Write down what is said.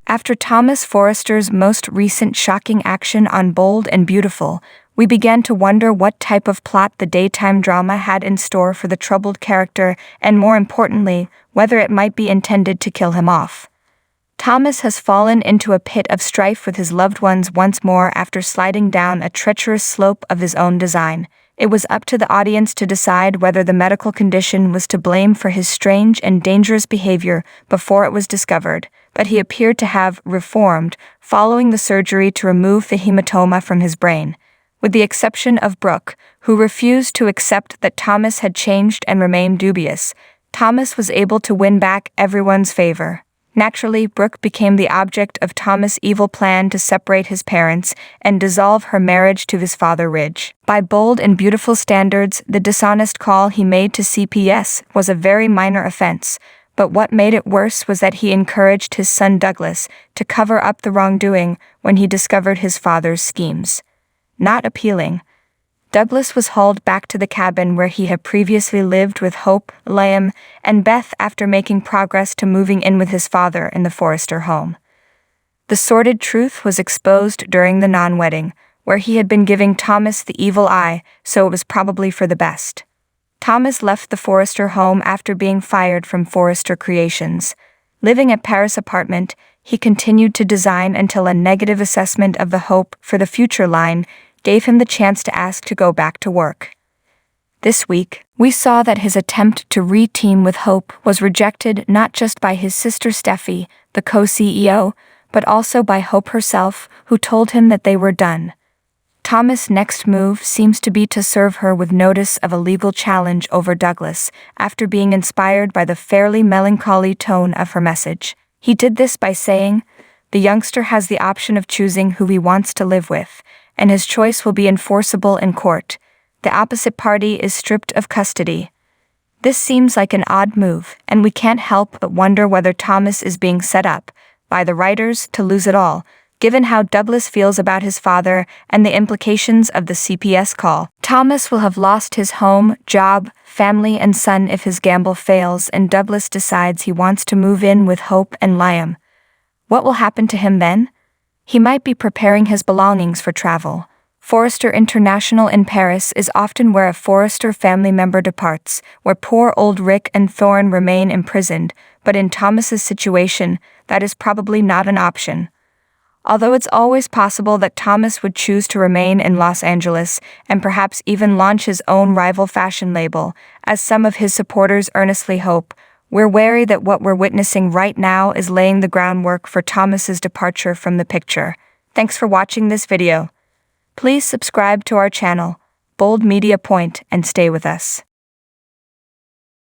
After Thomas Forrester's most recent shocking action on Bold and Beautiful, we began to wonder what type of plot the daytime drama had in store for the troubled character and, more importantly, whether it might be intended to kill him off. Thomas has fallen into a pit of strife with his loved ones once more after sliding down a treacherous slope of his own design. It was up to the audience to decide whether the medical condition was to blame for his strange and dangerous behavior before it was discovered, but he appeared to have reformed following the surgery to remove the hematoma from his brain. With the exception of Brooke, who refused to accept that Thomas had changed and remained dubious, Thomas was able to win back everyone's favor. Naturally, Brooke became the object of Thomas' evil plan to separate his parents and dissolve her marriage to his father Ridge. By Bold and Beautiful standards, the dishonest call he made to CPS was a very minor offense, but what made it worse was that he encouraged his son Douglas to cover up the wrongdoing when he discovered his father's schemes. Not appealing. Douglas was hauled back to the cabin where he had previously lived with Hope, Liam, and Beth after making progress to moving in with his father in the Forrester home. The sordid truth was exposed during the non-wedding, where he had been giving Thomas the evil eye, so it was probably for the best. Thomas left the Forrester home after being fired from Forrester Creations. Living at Paris apartment, he continued to design until a negative assessment of the Hope for the Future line gave him the chance to ask to go back to work. This week, we saw that his attempt to re-team with Hope was rejected not just by his sister Steffi, the co-CEO, but also by Hope herself, who told him that they were done. Thomas' next move seems to be to serve her with notice of a legal challenge over Douglas, after being inspired by the fairly melancholy tone of her message. He did this by saying, "The youngster has the option of choosing who he wants to live with, and his choice will be enforceable in court. The opposite party is stripped of custody." This seems like an odd move, and we can't help but wonder whether Thomas is being set up by the writers to lose it all, given how Douglas feels about his father and the implications of the CPS call. Thomas will have lost his home, job, family, and son if his gamble fails and Douglas decides he wants to move in with Hope and Liam. What will happen to him then? He might be preparing his belongings for travel. Forrester International in Paris is often where a Forrester family member departs, where poor old Rick and Thorne remain imprisoned, but in Thomas's situation, that is probably not an option. Although it's always possible that Thomas would choose to remain in Los Angeles and perhaps even launch his own rival fashion label, as some of his supporters earnestly hope, we're wary that what we're witnessing right now is laying the groundwork for Thomas's departure from the picture. Thanks for watching this video. Please subscribe to our channel, Bold Media Point, and stay with us.